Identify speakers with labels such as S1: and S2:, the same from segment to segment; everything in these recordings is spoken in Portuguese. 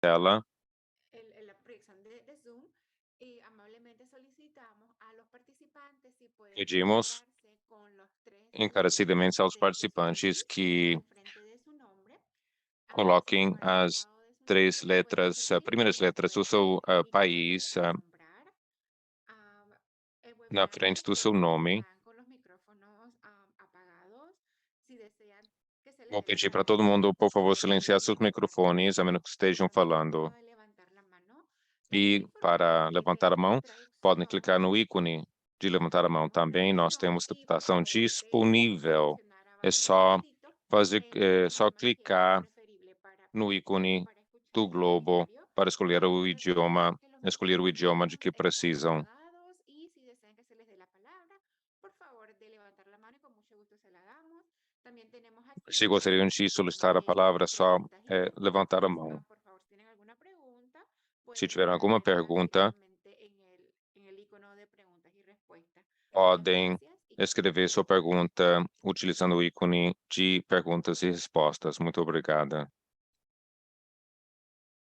S1: tela.
S2: la proyección de Zoom y amablemente solicitamos a los participantes si pueden
S1: Pedimos
S2: colocarse con los tres
S1: encarecidamente aos
S2: de su
S1: participantes
S2: país
S1: que
S2: al frente de su nombre, sin
S1: coloquem
S2: embargo, al
S1: as
S2: lado de su
S1: três
S2: nombre puede
S1: letras,
S2: escribir
S1: primeiras
S2: o
S1: letras do
S2: puede
S1: seu
S2: simplemente
S1: país
S2: nombrar. El
S1: na frente
S2: webinar
S1: do seu nome.
S2: estará con los micrófonos apagados. Si desean que se les
S1: Vou
S2: dé la
S1: pedir para todo
S2: palabra,
S1: mundo, por favor,
S2: pueden
S1: silenciar seus microfones, a menos que estejam
S2: colocarse al icono
S1: falando.
S2: de levantar la mano. También
S1: E para
S2: informarles
S1: levantar a
S2: que la
S1: mão, podem
S2: traducción
S1: clicar no ícone de levantar a mão
S2: tenemos
S1: também. Nós
S2: traducción
S1: temos
S2: y por
S1: interpretação
S2: favor
S1: disponível.
S2: seleccionar
S1: É
S2: abajo en el
S1: só
S2: cuadrito el
S1: só
S2: idioma que es
S1: clicar
S2: preferible
S1: no ícone
S2: para escuchar
S1: do
S2: el
S1: globo
S2: seminario.
S1: para
S2: Les recordamos que los
S1: escolher o idioma de
S2: micrófonos
S1: que
S2: están
S1: precisam.
S2: apagados y si desean que se les dé la palabra, por favor de levantar la mano y con mucho gusto se la damos. También tenemos
S1: Se
S2: activo
S1: gostariam
S2: el
S1: de
S2: sistema
S1: solicitar a palavra, é
S2: de
S1: só
S2: preguntas y
S1: levantar a
S2: respuestas.
S1: mão.
S2: Por favor, si tienen alguna pregunta,
S1: Se
S2: pueden
S1: tiver alguma
S2: hacerla
S1: pergunta,
S2: directamente en el icono de preguntas y respuestas. Muchas
S1: podem
S2: gracias y que tengan
S1: escrever
S2: un
S1: sua
S2: buen día.
S1: pergunta utilizando o ícone de perguntas e respostas. Muito obrigada.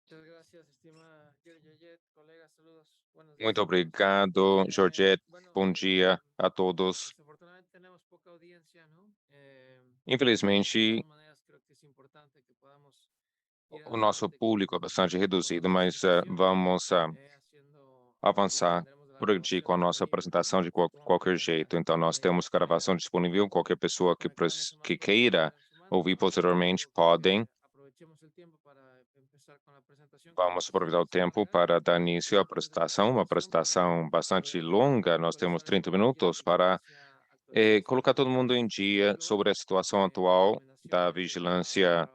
S3: Muchas gracias, estimada Georgette, colegas, saludos, buenos días
S1: Muito
S3: a todos.
S1: obrigado, Georgette.
S3: Bueno,
S1: Bom dia a todos.
S3: desafortunadamente tenemos poca audiencia, ¿no? De
S1: Infelizmente,
S3: todas maneras, creo que es importante que podamos ir
S1: o nosso
S3: adelante
S1: público é bastante
S3: con toda
S1: reduzido,
S3: la
S1: mas
S3: presentación,
S1: vamos
S3: haciendo y
S1: avançar
S3: tendremos
S1: progredir com a
S3: grabación
S1: nossa
S3: todavía, ¿no?
S1: apresentação de
S3: Supongo
S1: qualquer
S3: que
S1: jeito. Então, nós temos gravação disponível. Qualquer pessoa
S3: conectamos lo más
S1: que
S3: pronto que
S1: queira
S3: puedan su mano.
S1: ouvir
S3: Bueno,
S1: posteriormente
S3: digo
S1: podem.
S3: que aprovechemos el tiempo para empezar con la presentación, que
S1: Vamos
S3: pues
S1: aproveitar o
S3: es
S1: tempo
S3: larga.
S1: para dar início à
S3: Después de la
S1: apresentação, uma
S3: presentación,
S1: apresentação bastante
S3: podremos
S1: longa. Nós temos
S3: actualizar
S1: 30
S3: un poquito
S1: minutos
S3: lo que
S1: para
S3: decía actualización
S1: colocar todo mundo
S3: de
S1: em dia
S3: protocolos,
S1: sobre a situação atual da
S3: recomendaciones de la
S1: vigilância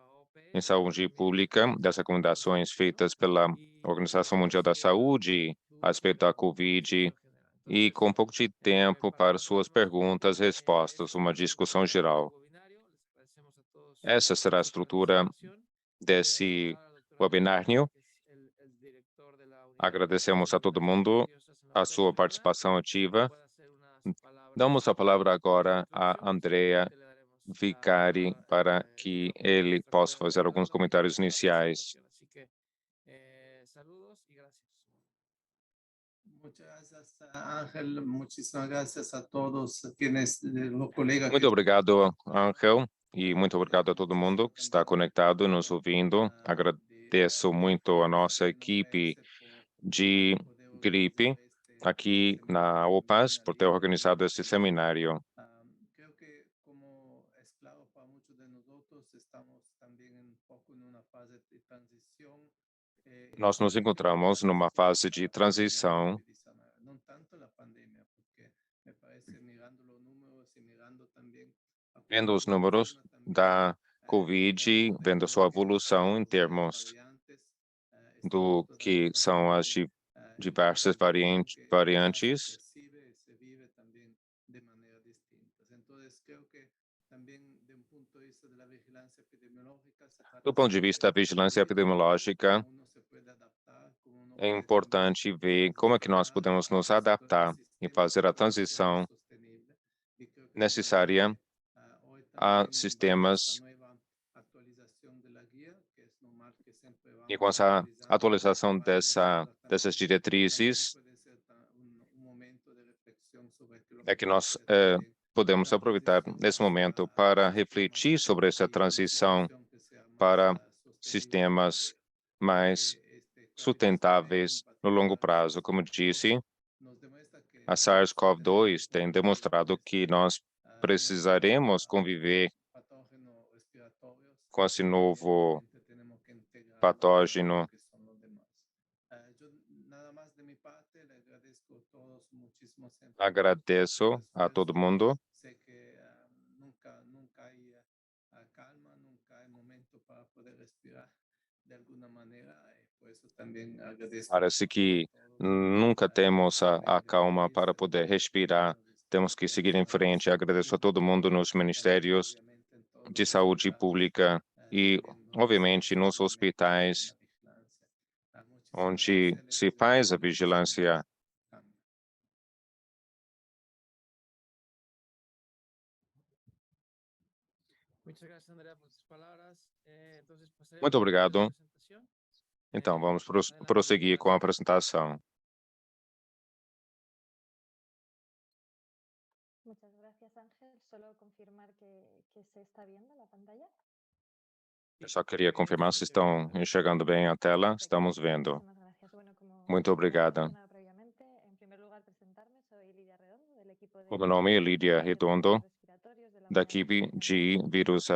S1: em
S3: OPS y
S1: saúde
S3: también
S1: pública, das
S3: algunos
S1: recomendações
S3: avisos, ¿no?
S1: feitas pela
S3: Y
S1: Organização Mundial
S3: después
S1: da
S3: algunas
S1: Saúde a
S3: dudas
S1: respeito da
S3: o una
S1: Covid
S3: discusión general.
S1: e com
S3: Entonces,
S1: um pouco de tempo
S3: para
S1: para suas
S3: centrarnos un
S1: perguntas e
S3: poco,
S1: respostas,
S3: esta
S1: uma
S3: es la
S1: discussão
S3: estructura del
S1: geral.
S3: webinario. Les agradecemos a todos
S1: Essa será a
S3: su
S1: estrutura
S3: participación. Voy a dar la
S1: desse
S3: palabra al doctor Andrés Vidal,
S1: webinário.
S3: que es el director de la Unidad de
S1: Agradecemos a
S3: Investigación de
S1: todo
S3: Emergencias
S1: mundo
S3: Infecciosas en la
S1: a
S3: OPS
S1: sua
S3: Canadá,
S1: participação
S3: que
S1: ativa.
S3: pueda hacer unas
S1: Damos
S3: palabras
S1: a palavra
S3: de
S1: agora a
S3: introducción y
S1: Andrea
S3: seguramente le daremos la
S1: Vicari
S3: palabra
S1: para que
S3: a
S1: ele
S3: nuestra
S1: possa
S3: colega
S1: fazer alguns
S3: moderadora para que
S1: comentários
S3: haga la
S1: iniciais.
S3: presentación. Así que saludos y gracias.
S4: Muchas gracias, Ángel. Muchísimas gracias a todos quienes, los colegas que
S1: Muito
S4: están
S1: obrigado,
S4: conectados.
S1: Ángel, e muito obrigado a todo mundo
S4: Agradezco
S1: que está
S4: también al
S1: conectado e nos
S4: equipo
S1: ouvindo.
S4: de
S1: Agradeço muito a
S4: vigilancia
S1: nossa
S4: en
S1: equipe
S4: OPS por
S1: de
S4: poder organizar
S1: gripe
S4: este
S1: aqui na
S4: seminario también
S1: OPAS
S4: a
S1: por ter
S4: nivel
S1: organizado
S4: mundial.
S1: esse seminário.
S4: Creo que como es claro para muchos de nosotros, estamos también un poco en una fase de transición
S1: Nós nos
S4: entre
S1: encontramos numa fase
S4: respuesta a
S1: de
S4: la pandemia de
S1: transição,
S4: COVID-19. No tanto la pandemia, porque me parece mirando los números y mirando también a
S1: vendo
S4: cómo
S1: os números
S4: evoluciona también
S1: da Covid,
S4: la
S1: vendo sua
S4: tecnología,
S1: evolução em
S4: las nuevas
S1: termos
S4: variantes.
S1: do
S4: Estamos
S1: que
S4: todavía
S1: são as
S4: bastante
S1: diversas
S4: entendiendo que ya se
S1: variantes.
S4: percibe y se vive también de manera distinta. Entonces, creo que también de un punto de vista de la vigilancia epidemiológica se
S1: Do
S4: trata
S1: ponto de
S4: siempre
S1: vista da vigilância
S4: de ver
S1: epidemiológica,
S4: cómo uno se puede adaptar, cómo uno
S1: é
S4: puede también
S1: importante ver como é que nós
S4: gestionar
S1: podemos nos
S4: el
S1: adaptar e
S4: sistema de
S1: fazer a
S4: salud de forma
S1: transição
S4: sostenible. Y creo que por eso
S1: necessária
S4: hoy
S1: a
S4: también bajo esta
S1: sistemas
S4: nueva actualización de la guía, que es normal que siempre
S1: e com
S4: vamos
S1: essa
S4: actualizando y que
S1: atualização
S4: vayamos
S1: dessas
S4: adaptando, también
S1: diretrizes,
S4: puede ser un momento de reflexión sobre lo
S1: é
S4: que
S1: que
S4: puede
S1: nós
S4: ser también
S1: podemos
S4: una
S1: aproveitar
S4: transición
S1: nesse momento
S4: hacia
S1: para
S4: sistemas
S1: refletir sobre essa
S4: y una
S1: transição
S4: situación que sea más
S1: para
S4: sostenible y
S1: sistemas
S4: duradera. Creo
S1: mais
S4: que este evento en
S1: sustentáveis no longo
S4: particular,
S1: prazo. Como
S4: SARS-CoV-2,
S1: disse,
S4: nos demuestra
S1: a
S4: que vamos a tener que
S1: SARS-CoV-2 tem
S4: convivir con
S1: demonstrado que
S4: este
S1: nós
S4: nuevo
S1: precisaremos conviver
S4: patógeno respiratorio
S1: com esse
S4: y que
S1: novo
S4: obviamente tenemos que integrarlo a lo
S1: patógeno.
S4: que son los demás. Yo nada más de mi parte, le agradezco a todos muchísimo siempre por su
S1: Agradeço a todo
S4: esfuerzo.
S1: mundo.
S4: Sé que nunca hay calma, nunca hay momento para poder respirar de alguna manera. Por eso también agradezco
S1: Parece
S4: a
S1: que
S4: todos
S1: nunca temos
S4: que
S1: a
S4: tienen que
S1: calma para
S4: reunirse
S1: poder
S4: para
S1: respirar.
S4: ponernos
S1: Temos que seguir em frente.
S4: este
S1: Agradeço a
S4: equipo
S1: todo mundo
S4: y
S1: nos
S4: también
S1: ministérios
S4: obviamente en todos
S1: de
S4: los
S1: saúde
S4: hospitales
S1: pública e,
S4: también donde se
S1: obviamente,
S4: hace
S1: nos
S4: obviamente también
S1: hospitais,
S4: la vigilancia. Muchísimas
S1: onde
S4: gracias, le
S1: se
S4: deseo
S1: faz a
S4: muchísimo
S1: vigilância.
S4: cambio.
S3: Muchas gracias, Andrea, por tus palabras. Entonces,
S1: Muito
S3: pasaremos a la
S1: obrigado.
S3: presentación.
S1: Então, vamos prosseguir com a apresentação.
S5: Muchas gracias, Ángel. Solo confirmar que se está viendo la pantalla.
S1: Eu só queria confirmar se estão enxergando bem a tela. Estamos vendo.
S5: Muchísimas gracias. Bueno,
S1: Muito
S5: como
S1: obrigada.
S5: mencionado previamente, en primer lugar presentarme, soy Lidia Redondo, del equipo de
S1: O meu nome é Lídia Redondo,
S5: respiratorios de la
S1: da
S5: Unidad de
S1: equipe de
S5: Infecciones
S1: vírus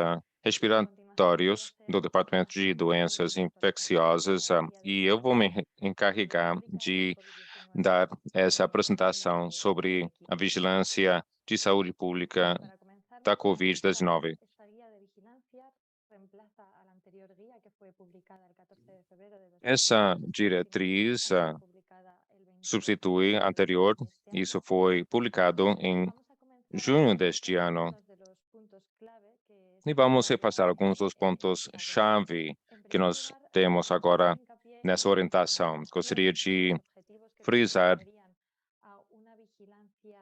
S5: Respiratorias.
S1: respiratórios do Departamento de Doenças Infecciosas, e eu vou me encarregar de dar essa apresentação sobre a vigilância de saúde pública
S5: Para comenzar,
S1: da Covid-19.
S5: esta guía de vigilancia reemplaza a la anterior guía que fue publicada el 14 de febrero de 2022.
S1: Essa diretriz
S5: Ha sido publicada el 28
S1: substitui a
S5: de
S1: anterior.
S5: este año.
S1: Isso foi publicado em
S5: Vamos a comenzar
S1: junho
S5: con
S1: deste ano.
S5: algunos de los puntos clave que
S1: E
S5: esta
S1: vamos
S5: guía
S1: repassar
S5: trata
S1: alguns dos
S5: en
S1: pontos
S5: esta guía.
S1: chave
S5: En
S1: que
S5: primer
S1: nós
S5: lugar,
S1: temos
S5: hacer
S1: agora
S5: hincapié
S1: nessa
S5: en
S1: orientação.
S5: la
S1: Gostaria de
S5: objetivos que
S1: frisar
S5: corresponderían a una vigilancia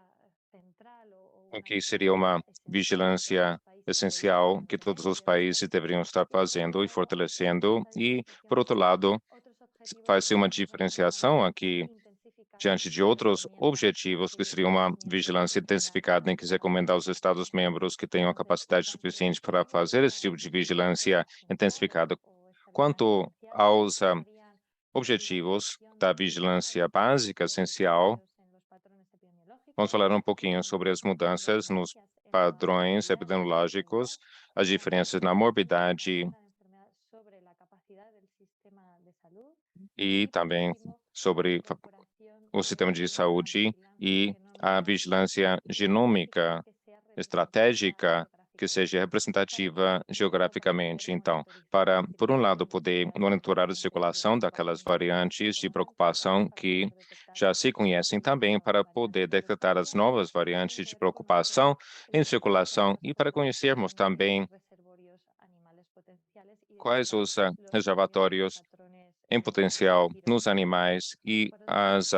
S5: central o
S1: o
S5: una
S1: que seria uma
S5: vigilancia
S1: vigilância essencial que todos os países deveriam estar fazendo e fortalecendo. E, por outro lado, faz-se uma diferenciação aqui diante de outros objetivos, que seria uma vigilância intensificada, em que se recomenda aos Estados-membros que tenham a capacidade suficiente para fazer esse tipo de vigilância intensificada. Quanto aos objetivos da vigilância básica essencial, vamos falar um pouquinho sobre as mudanças nos padrões epidemiológicos, as diferenças na morbidade e também sobre o sistema de saúde e a vigilância genômica estratégica que seja representativa geograficamente. Então, para, por um lado, poder monitorar a circulação daquelas variantes de preocupação que já se conhecem, também para poder detectar as novas variantes de preocupação em circulação e para conhecermos também quais os reservatórios em potencial nos animais e as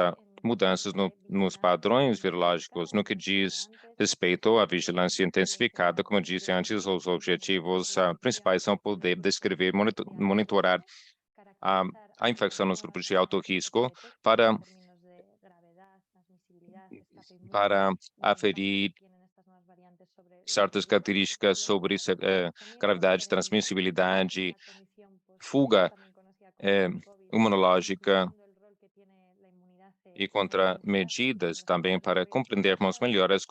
S1: mudanças nos padrões virológicos no que diz respeito à vigilância intensificada. Como eu disse antes, os objetivos principais são poder descrever, monitorar a infecção nos grupos de alto risco para aferir certas características sobre gravidade, transmissibilidade, fuga imunológica e contramedidas também para compreendermos melhor as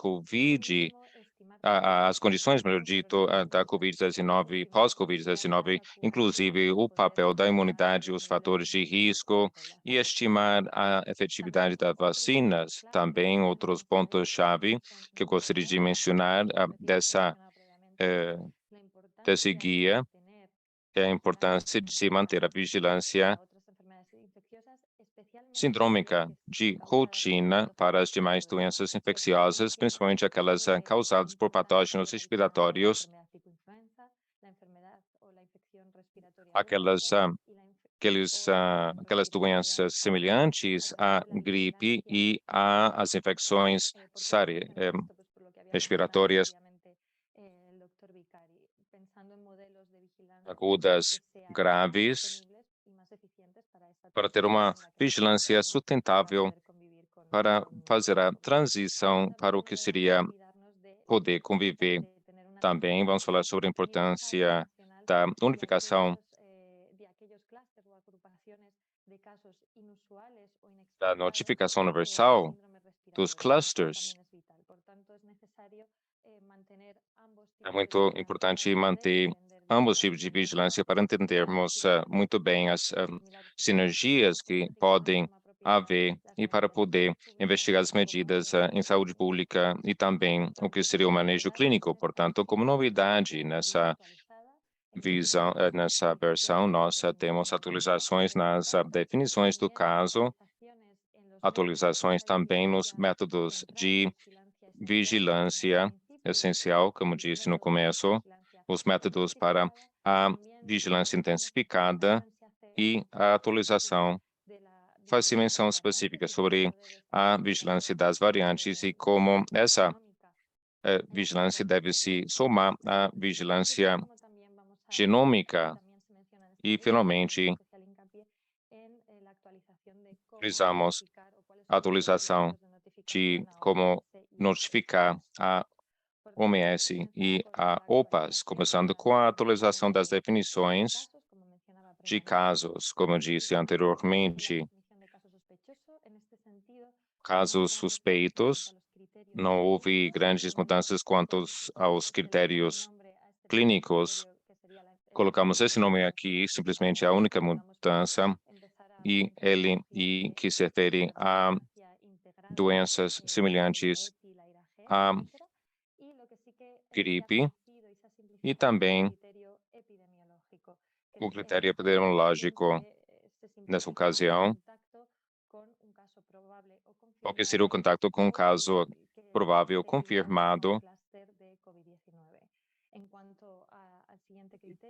S1: condições, melhor dito, da Covid-19 e pós-Covid-19, inclusive o papel da imunidade, os fatores de risco e estimar a efetividade das vacinas. Também outros pontos-chave que eu gostaria de mencionar dessa guia é a importância de se manter a vigilância sindrômica de rotina para as demais doenças infecciosas, principalmente aquelas causadas por patógenos respiratórios, aquelas doenças semelhantes à gripe e às infecções respiratórias agudas graves, para ter uma vigilância sustentável para fazer a transição para o que seria poder conviver. Também vamos falar sobre a importância da unificação da notificação universal dos clusters. É muito importante manter ambos tipos de vigilância para entendermos muito bem as sinergias que podem haver e para poder investigar as medidas em saúde pública e também o que seria o manejo clínico. Portanto, como novidade nessa versão, nós temos atualizações nas definições do caso, atualizações também nos métodos de vigilância essencial, como disse no começo, os métodos para a vigilância intensificada e a atualização. Faz-se menção específica sobre a vigilância das variantes e como essa vigilância deve se somar à vigilância genômica. E, finalmente, Utilizamos a atualização de como notificar a OMS e a OPAS, começando com a atualização das definições de casos, como eu disse anteriormente, casos suspeitos, não houve grandes mudanças quanto aos critérios clínicos. Colocamos esse nome aqui, simplesmente a única mudança, e que se refere a doenças semelhantes à gripe e também o critério epidemiológico nessa ocasião, o que seria o contato com um caso provável confirmado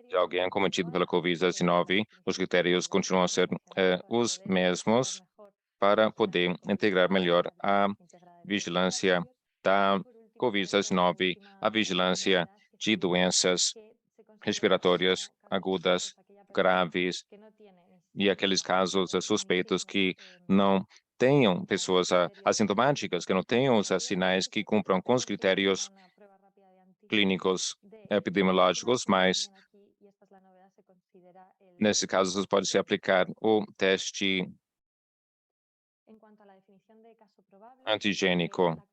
S1: de alguém acometido pela Covid-19. Os critérios continuam a ser os mesmos para poder integrar melhor a vigilância da Covid-19, a vigilância de doenças respiratórias agudas, graves, e aqueles casos suspeitos que não tenham pessoas assintomáticas, que não tenham os sinais que cumpram com os critérios clínicos epidemiológicos, mas nesse caso pode se aplicar o teste antigênico.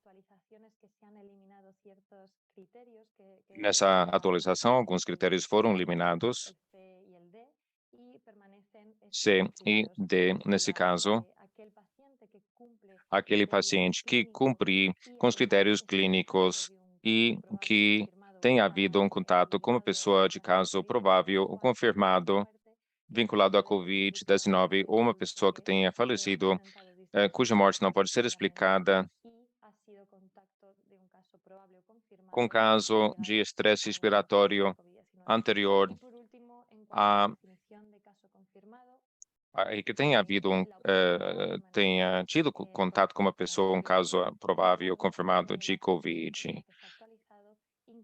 S1: Nessa atualização, alguns critérios foram eliminados, C e D, nesse caso, aquele paciente que cumprir com os critérios clínicos e que tenha havido um contato com uma pessoa de caso provável ou confirmado vinculado à Covid-19 ou uma pessoa que tenha falecido, cuja morte não pode ser explicada com caso de estresse respiratório anterior e que tenha havido tenha tido contato com uma pessoa, um caso provável confirmado de Covid.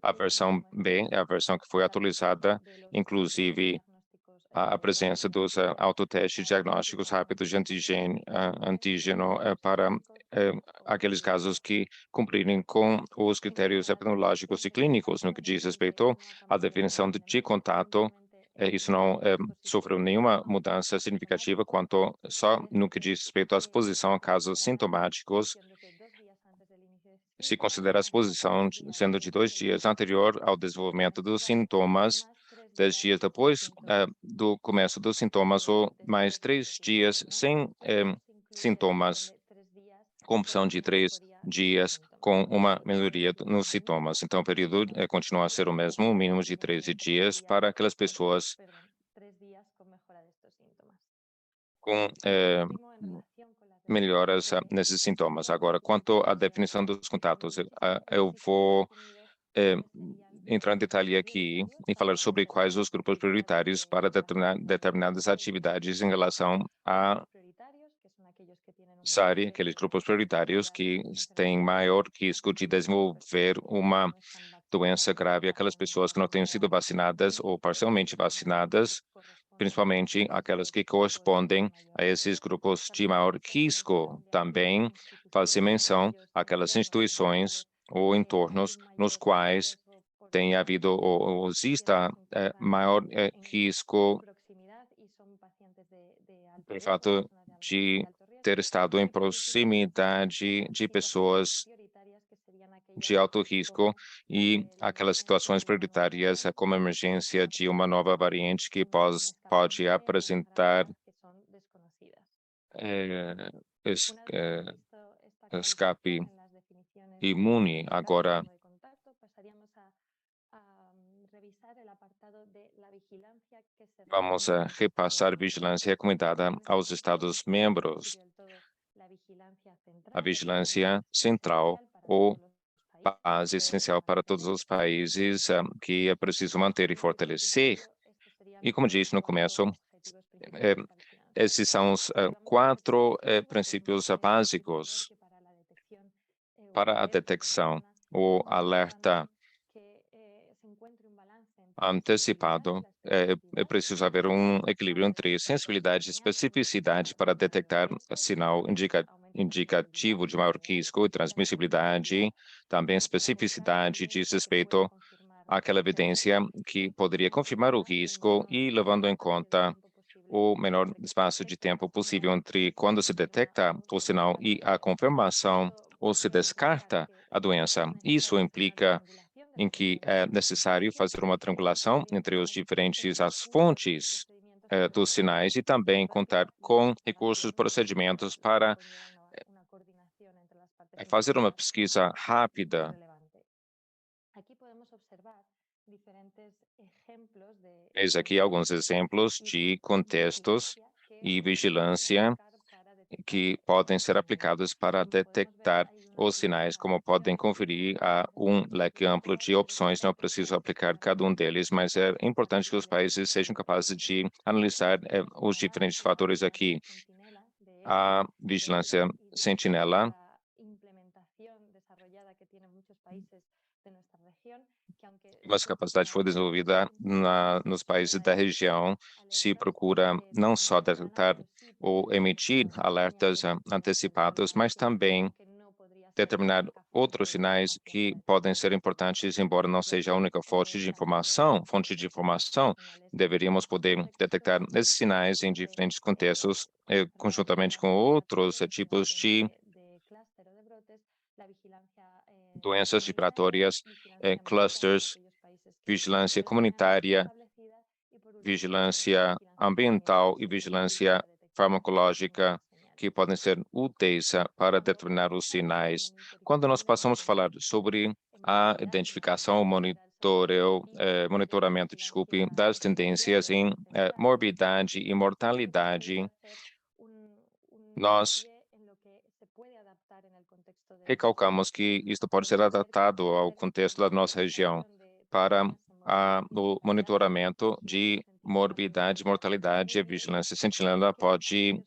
S1: A versão B é a versão que foi atualizada, inclusive a presença dos autotestes diagnósticos rápidos de antígeno para aqueles casos que cumprirem com os critérios epidemiológicos e clínicos. No que diz respeito à definição de contato, isso não sofreu nenhuma mudança significativa quanto só no que diz respeito à exposição a casos sintomáticos. Se considera a exposição sendo de 2 dias anterior ao desenvolvimento dos sintomas, 10 dias depois do começo dos sintomas ou mais 3 dias sem sintomas, com opção de 3 dias com uma melhoria nos sintomas. Então, o período continua a ser o mesmo, o mínimo de 13 dias para aquelas pessoas com melhoras nesses sintomas. Agora, quanto à definição dos contatos, eu vou entrar em detalhe aqui e falar sobre quais os grupos prioritários para determinadas atividades em relação a SARI, aqueles grupos prioritários que têm maior risco de desenvolver uma doença grave, aquelas pessoas que não tenham sido vacinadas ou parcialmente vacinadas, principalmente aquelas que correspondem a esses grupos de maior risco. Também faz-se menção àquelas instituições ou entornos nos quais tem havido ou exista maior risco pelo fato de ter estado em proximidade de pessoas de alto risco e aquelas situações prioritárias, como a emergência de uma nova variante que pode apresentar escape imune. Agora, vamos repassar vigilância recomendada aos Estados-membros. A vigilância central ou base essencial para todos os países que é preciso manter e fortalecer. E como disse no começo, esses são os 4 princípios básicos para a detecção, o alerta antecipado, é preciso haver um equilíbrio entre sensibilidade e especificidade para detectar sinal indicativo de maior risco e transmissibilidade, também especificidade diz respeito àquela evidência que poderia confirmar o risco e levando em conta o menor espaço de tempo possível entre quando se detecta o sinal e a confirmação ou se descarta a doença. Isso implica em que é necessário fazer uma triangulação entre as as fontes dos sinais e também contar com recursos e procedimentos para fazer uma pesquisa rápida. Eis aqui alguns exemplos de contextos e vigilância que podem ser aplicados para detectar os sinais, como podem conferir a um leque amplo de opções. Não preciso aplicar cada um deles, mas é importante que os países sejam capazes de analisar os diferentes fatores aqui. A vigilância sentinela essa capacidade foi desenvolvida nos países da região, se procura não só detectar ou emitir alertas antecipados, mas também determinar outros sinais que podem ser importantes, embora não seja a única fonte de informação, deveríamos poder detectar esses sinais em diferentes contextos, conjuntamente com outros tipos de doenças respiratórias, clusters, vigilância comunitária, vigilância ambiental e vigilância farmacológica, que podem ser úteis para determinar os sinais. Quando nós passamos a falar sobre a identificação, monitoramento, das tendências em morbidade e mortalidade, nós recalcamos que isto pode ser adaptado ao contexto da nossa região para o monitoramento de morbidade, mortalidade e vigilância sentinela pode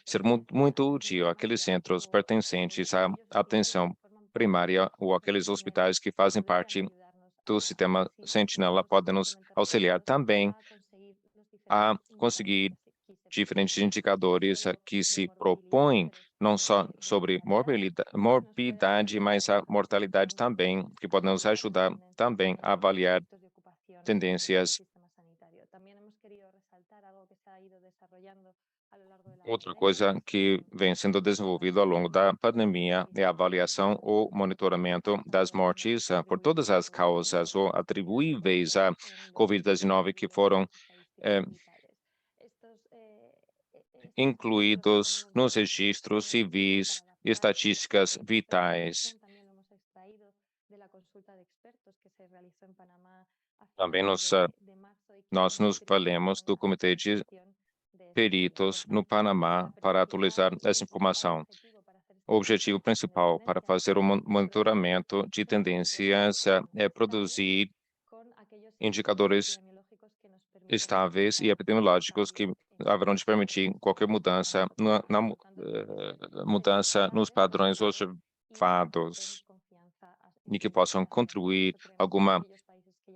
S1: ser muito útil àqueles centros pertencentes à atenção primária ou aqueles hospitais que fazem parte do sistema sentinela podem nos auxiliar também a conseguir diferentes indicadores que se propõem não só sobre morbidade, mas a mortalidade também, que podem nos ajudar também a avaliar tendências. Outra coisa que vem sendo desenvolvida ao longo da pandemia é a avaliação ou monitoramento das mortes por todas as causas ou atribuíveis à Covid-19 que foram incluídos nos registros civis e estatísticas vitais. Também nós nos valemos do Comitê de Peritos no Panamá para atualizar essa informação. O objetivo principal para fazer o monitoramento de tendências é produzir indicadores estáveis e epidemiológicos que haverão de permitir qualquer mudança mudança nos padrões observados e que possam contribuir alguma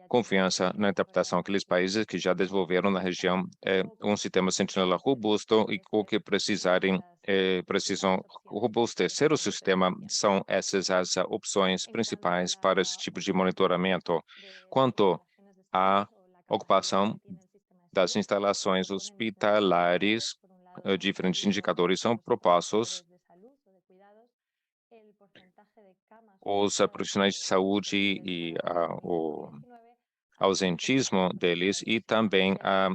S1: confiança na interpretação. Aqueles países que já desenvolveram na região um sistema sentinela robusto e o que precisam robustecer o sistema, são essas as opções principais para esse tipo de monitoramento. Quanto à ocupação das instalações hospitalares, diferentes indicadores são propostos. Os profissionais de saúde e o ausentismo deles e também a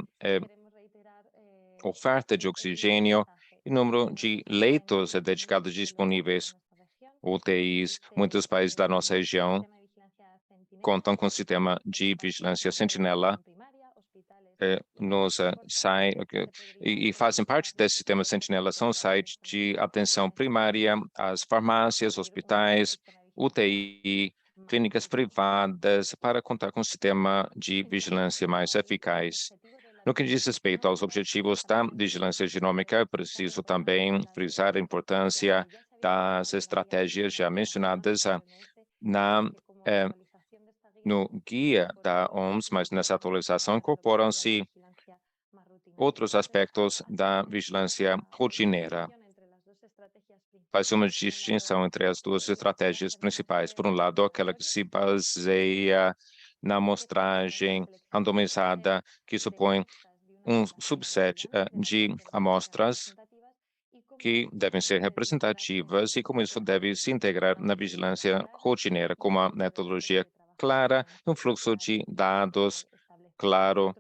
S1: oferta de oxigênio e número de leitos dedicados disponíveis, UTIs. Muitos países da nossa região contam com o sistema de vigilância sentinela e fazem parte desse sistema sentinela, são sites de atenção primária, as farmácias, hospitais, UTI, clínicas privadas, para contar com um sistema de vigilância mais eficaz. No que diz respeito aos objetivos da vigilância genômica, é preciso também frisar a importância das estratégias já mencionadas na no guia da OMS, mas nessa atualização incorporam-se outros aspectos da vigilância rotineira. Faz uma distinção entre as duas estratégias principais. Por um lado, aquela que se baseia na amostragem randomizada, que supõe um subset de amostras que devem ser representativas e, como isso, deve se integrar na vigilância rotineira, com uma metodologia clara e um fluxo de dados claro.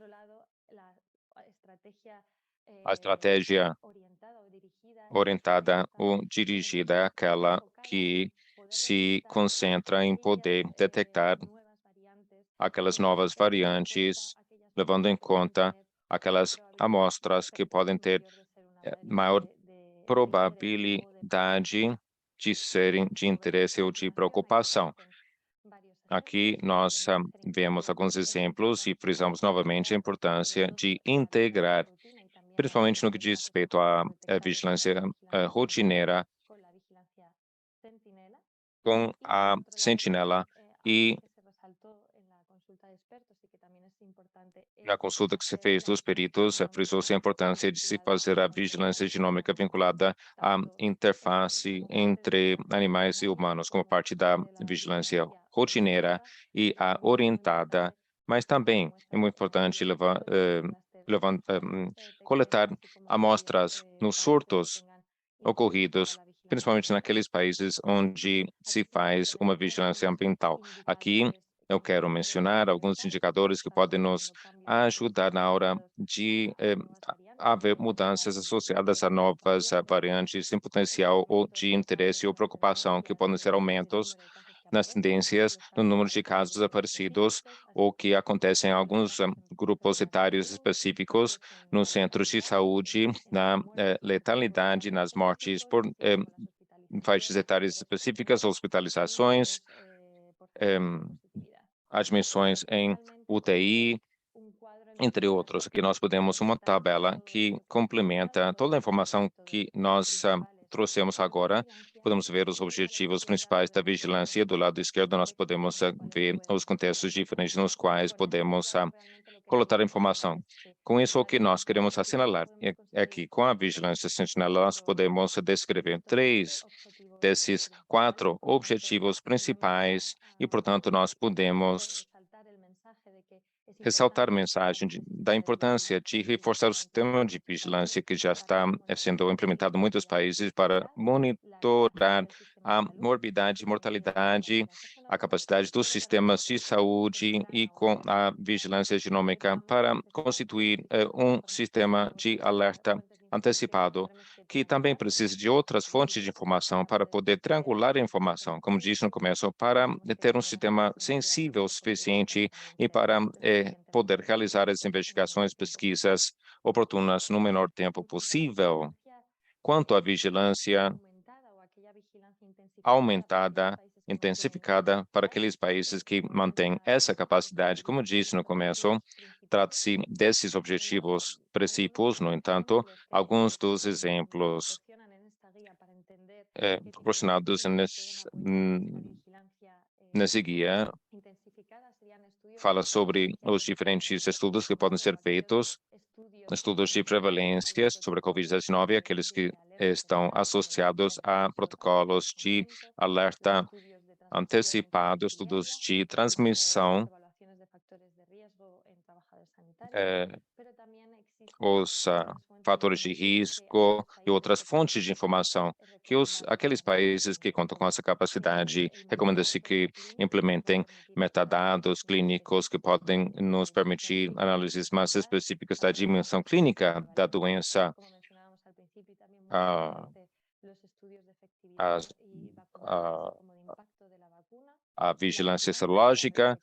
S1: A estratégia orientada ou dirigida é aquela que se concentra em poder detectar aquelas novas variantes, levando em conta aquelas amostras que podem ter maior probabilidade de serem de interesse ou de preocupação. Aqui nós vemos alguns exemplos e frisamos novamente a importância de integrar, principalmente no que diz respeito à vigilância rotineira, com a Sentinela e na consulta que se fez dos peritos, frisou-se a importância de se fazer a vigilância genômica vinculada à interface entre animais e humanos, como parte da vigilância rotineira e a orientada, mas também é muito importante coletar amostras nos surtos ocorridos, principalmente naqueles países onde se faz uma vigilância ambiental. Aqui eu quero mencionar alguns indicadores que podem nos ajudar na hora de haver mudanças associadas a novas variantes em potencial ou de interesse ou preocupação, que podem ser aumentos nas tendências no número de casos aparecidos ou que acontecem em alguns grupos etários específicos nos centros de saúde, na letalidade, nas mortes por faixas etárias específicas, hospitalizações, admissões em UTI, entre outros. Aqui nós podemos uma tabela que complementa toda a informação que nós trouxemos agora. Podemos ver os objetivos principais da vigilância. Do lado esquerdo, nós podemos ver os contextos diferentes nos quais podemos coletar informação. Com isso, o que nós queremos assinalar é que, com a vigilância sentinela, nós podemos descrever 3 desses 4 objetivos principais e, portanto, nós podemos ressaltar a mensagem da importância de reforçar o sistema de vigilância que já está sendo implementado em muitos países para monitorar a morbidade e mortalidade, a capacidade dos sistemas de saúde e com a vigilância genômica para constituir um sistema de alerta antecipado, que também precisa de outras fontes de informação para poder triangular a informação, como disse no começo, para ter um sistema sensível o suficiente e para poder realizar as investigações, pesquisas oportunas no menor tempo possível. Quanto à vigilância aumentada, intensificada para aqueles países que mantêm essa capacidade, como disse no começo, trata-se desses objetivos princípios. No entanto, alguns dos exemplos proporcionados nesse guia fala sobre os diferentes estudos que podem ser feitos, estudos de prevalência sobre a COVID-19, aqueles que estão associados a protocolos de alerta antecipado, estudos de transmissão, os fatores de risco e outras fontes de informação que aqueles países que contam com essa capacidade, recomenda-se que implementem metadados clínicos que podem nos permitir análises mais específicas da dimensão clínica da doença, a vigilância serológica,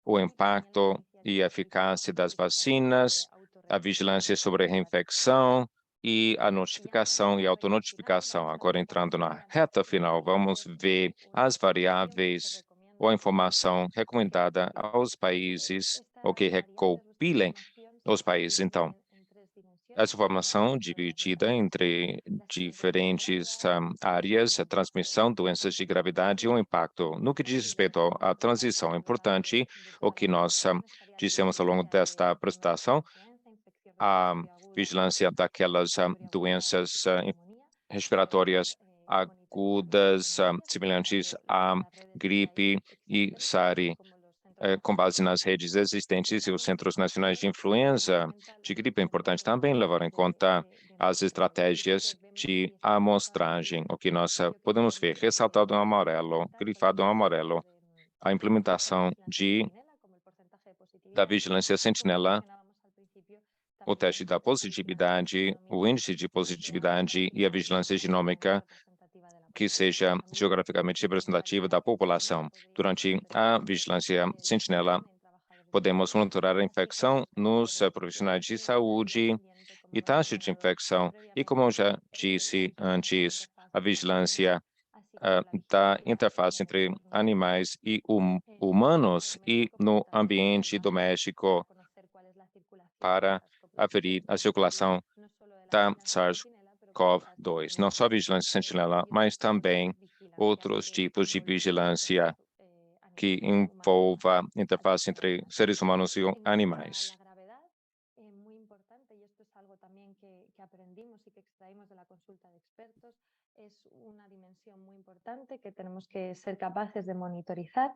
S1: o impacto e eficácia das vacinas, a vigilância sobre a reinfecção e a notificação e autonotificação. Agora, entrando na reta final, vamos ver as variáveis ou a informação recomendada aos países, ou que recopilem os países. Então, essa informação dividida entre diferentes áreas, a transmissão, doenças de gravidade e o impacto. No que diz respeito à transição, é importante o que nós dissemos ao longo desta apresentação, a vigilância daquelas doenças respiratórias agudas, semelhantes à gripe e SARI, com base nas redes existentes e os Centros Nacionais de Influenza de Gripe. É importante também levar em conta as estratégias de amostragem, o que nós podemos ver ressaltado em amarelo, grifado em amarelo, a implementação da vigilância sentinela, o teste da positividade, o índice de positividade e a vigilância genômica que seja geograficamente representativa da população. Durante a vigilância sentinela, podemos monitorar a infecção nos profissionais de saúde e taxa de infecção. E como eu já disse antes, a vigilância da interface entre animais e humanos e no ambiente doméstico para aferir a circulação da SARS-CoV-2. Não só a vigilância sentinela, mas também outros tipos de vigilância que envolva a interface entre seres humanos e animais.
S5: Muy importante, y esto es algo también que aprendimos y que extraímos de la consulta de expertos, es una dimensión muy importante que tenemos que ser capaces de monitorizar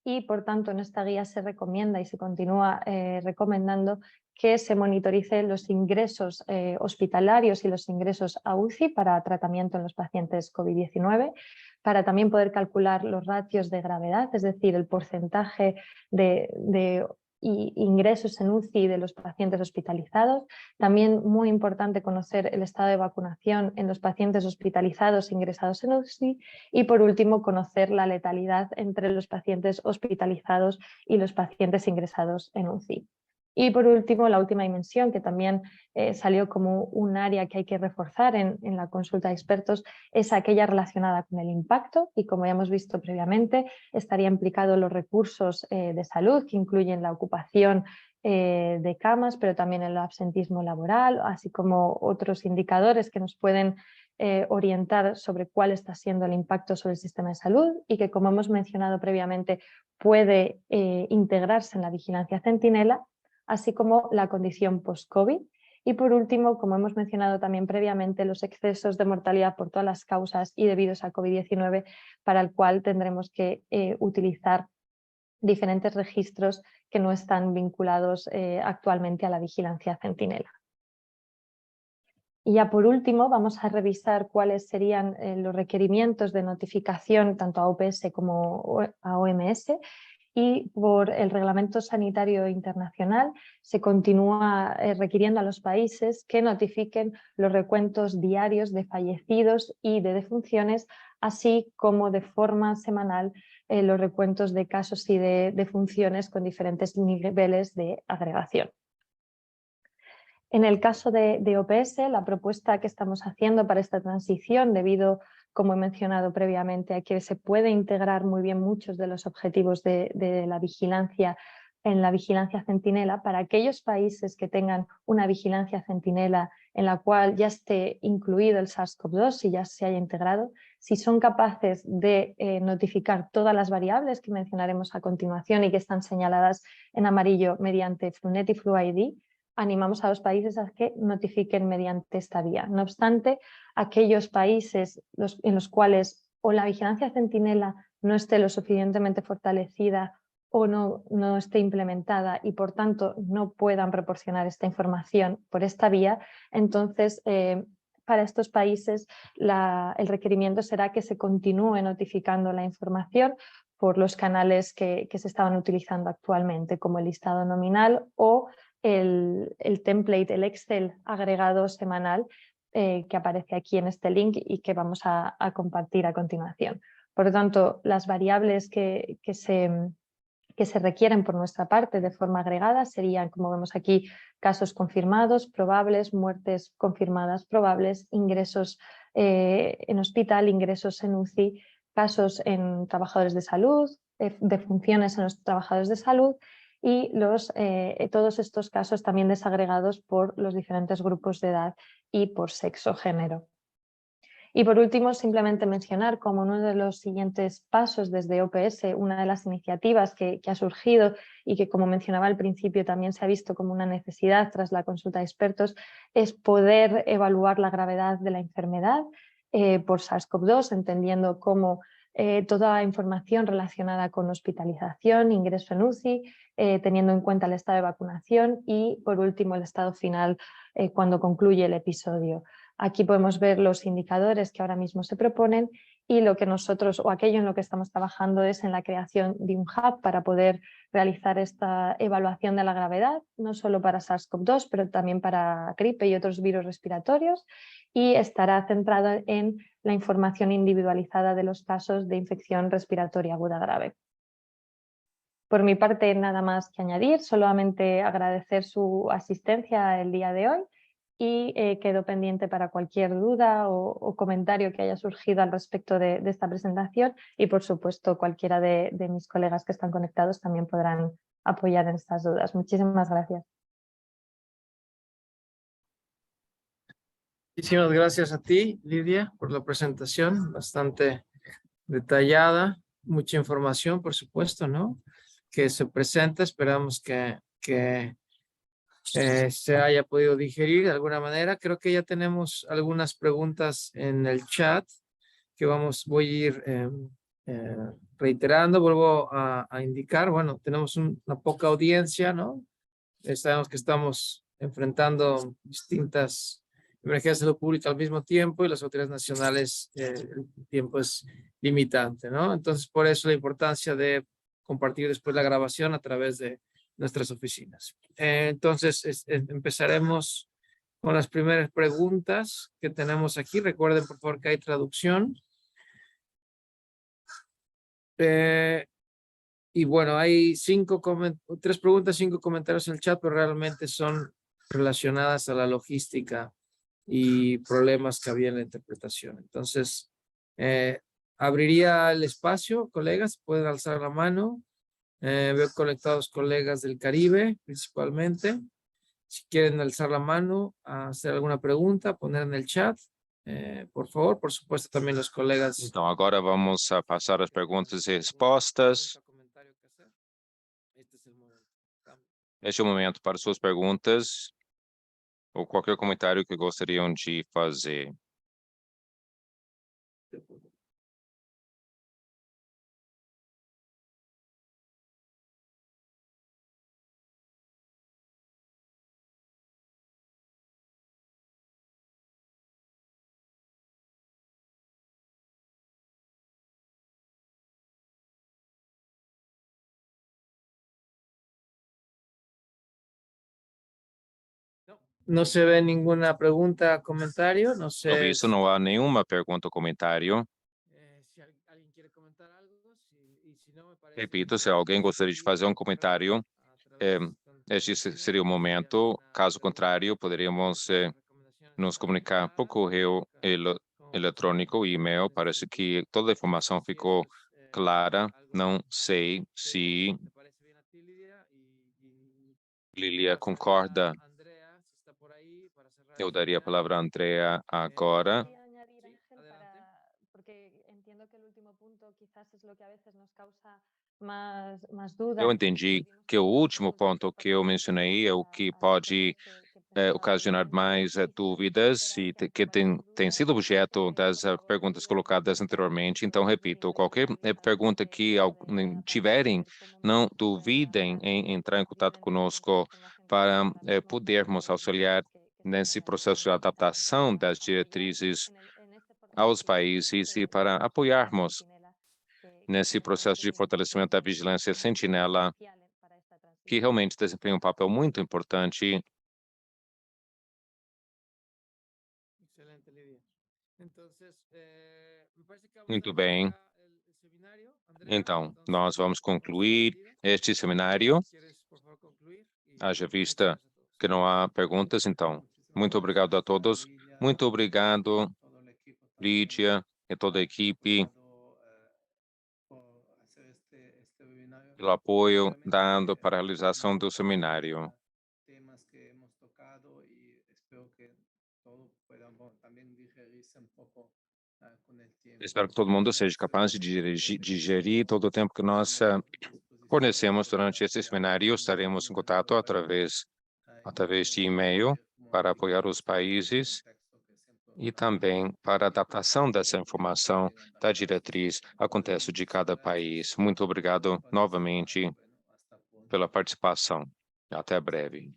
S5: y, por tanto, en esta guía se recomienda y se continúa recomendando que se monitoricen los ingresos hospitalarios y los ingresos a UCI para tratamiento en los pacientes COVID-19, para también poder calcular los ratios de gravedad, es decir, el porcentaje de ingresos en UCI de los pacientes hospitalizados. También muy importante conocer el estado de vacunación en los pacientes hospitalizados ingresados en UCI y, por último, conocer la letalidad entre los pacientes hospitalizados y los pacientes ingresados en UCI. Y por último, la última dimensión que también salió como un área que hay que reforzar en la consulta de expertos es aquella relacionada con el impacto y, como ya hemos visto previamente, estaría implicado los recursos de salud que incluyen la ocupación de camas, pero también el absentismo laboral, así como otros indicadores que nos pueden orientar sobre cuál está siendo el impacto sobre el sistema de salud y que, como hemos mencionado previamente, puede integrarse en la vigilancia centinela, así como la condición post-COVID. Y por último, como hemos mencionado también previamente, los excesos de mortalidad por todas las causas y debidos a COVID-19, para el cual tendremos que utilizar diferentes registros que no están vinculados actualmente a la vigilancia centinela. Y ya por último vamos a revisar cuáles serían los requerimientos de notificación tanto a OPS como a OMS. Y por el Reglamento Sanitario Internacional se continúa requiriendo a los países que notifiquen los recuentos diarios de fallecidos y de defunciones, así como de forma semanal los recuentos de casos y de defunciones con diferentes niveles de agregación. En el caso de OPS, la propuesta que estamos haciendo para esta transición, debido, como he mencionado previamente, a que se puede integrar muy bien muchos de los objetivos de la vigilancia en la vigilancia centinela, para aquellos países que tengan una vigilancia centinela en la cual ya esté incluido el SARS-CoV-2 y ya se haya integrado, si son capaces de notificar todas las variables que mencionaremos a continuación y que están señaladas en amarillo mediante FluNet y FluID, animamos a los países a que notifiquen mediante esta vía. No obstante, aquellos países en los cuales o la vigilancia centinela no esté lo suficientemente fortalecida o no esté implementada y por tanto no puedan proporcionar esta información por esta vía, entonces para estos países el requerimiento será que se continúe notificando la información por los canales que se estaban utilizando actualmente, como el listado nominal o el template, el Excel agregado semanal que aparece aquí en este link y que vamos a compartir a continuación. Por lo tanto, las variables que se requieren por nuestra parte de forma agregada serían, como vemos aquí, casos confirmados, probables, muertes confirmadas, probables, ingresos en hospital, ingresos en UCI, casos en trabajadores de salud, defunciones en los trabajadores de salud y todos estos casos también desagregados por los diferentes grupos de edad y por sexo, género. Y por último, simplemente mencionar como uno de los siguientes pasos desde OPS, una de las iniciativas que ha surgido y que, como mencionaba al principio, también se ha visto como una necesidad tras la consulta de expertos, es poder evaluar la gravedad de la enfermedad por SARS-CoV-2, entendiendo cómo toda información relacionada con hospitalización, ingreso en UCI, teniendo en cuenta el estado de vacunación y, por último, el estado final cuando concluye el episodio. Aquí podemos ver los indicadores que ahora mismo se proponen y lo que nosotros o aquello en lo que estamos trabajando es en la creación de un hub para poder realizar esta evaluación de la gravedad, no solo para SARS-CoV-2, pero también para gripe y otros virus respiratorios, y estará centrado en la información individualizada de los casos de infección respiratoria aguda grave. Por mi parte, nada más que añadir, solamente agradecer su asistencia el día de hoy y quedo pendiente para cualquier duda o comentario que haya surgido al respecto de esta presentación y, por supuesto, cualquiera de mis colegas que están conectados también podrán apoyar en estas dudas. Muchísimas gracias.
S3: Muchísimas gracias a ti, Lidia, por la presentación, bastante detallada, mucha información, por supuesto, ¿no? Que se presenta, esperamos que se haya podido digerir de alguna manera. Creo que ya tenemos algunas preguntas en el chat que voy a ir reiterando. Vuelvo a indicar, bueno, tenemos una poca audiencia, ¿no? Sabemos que estamos enfrentando distintas emergencias de salud pública al mismo tiempo y las autoridades nacionales, el tiempo es limitante, ¿no? Entonces, por eso la importancia de compartir después la grabación a través de nuestras oficinas. Entonces, empezaremos con las primeras preguntas que tenemos aquí. Recuerden, por favor, que hay traducción. Y bueno, hay 3 preguntas, 5 comentarios en el chat, pero realmente son relacionadas a la logística y problemas que había en la interpretación. Entonces, abriría el espacio, colegas, pueden alzar la mano. Veo conectados colegas del Caribe, principalmente. Si quieren alzar la mano, hacer alguna pregunta, poner en el chat, por favor. Por supuesto, también los colegas.
S1: Então, agora vamos a passar as perguntas e respostas. Este é o momento para suas perguntas ou qualquer comentário que gostariam de fazer.
S3: No se ve ninguna pregunta, comentario. No sé.
S1: Sobre isso, não há nenhuma pergunta ou comentário.
S3: Si alguien quiere comentar algo, si no, me parece.
S1: Repito, se alguém gostaria de fazer um comentário, este seria o momento. Caso contrário, poderíamos nos comunicar por correio eletrônico e e-mail. Parece que toda a informação ficou clara. Não sei se Lilia concorda. Eu daria a palavra a Andrea agora.
S5: Quería añadir, Ángel, porque entiendo que el último punto quizás es lo que a veces nos causa más dudas.
S1: Eu entendi que o último ponto que eu mencionei é o que pode ocasionar mais dúvidas e que tem sido objeto das perguntas colocadas anteriormente. Então, repito, qualquer pergunta que tiverem, não duvidem em entrar em contato conosco para podermos auxiliar nesse processo de adaptação das diretrizes aos países e para apoiarmos nesse processo de fortalecimento da vigilância sentinela, que realmente desempenha um papel muito importante.
S3: Excelente, Lidia.
S1: Muito bem. Então, nós vamos concluir este seminário. Haja vista que não há perguntas, então, muito obrigado a todos. Muito obrigado, Lídia e toda a equipe.
S4: por hacer este webinar
S1: pelo apoio dado para a realização do seminário.
S4: Temas que hemos tocado y espero que todo pueda también digerirse un poco con el tiempo.
S1: Espero que todo mundo seja capaz de digerir todo o tempo que nós fornecemos durante esse seminário. Estaremos em contato através de e-mail para apoiar os países e também para a adaptação dessa informação da diretriz ao contexto de cada país. Muito obrigado novamente pela participação. Até breve.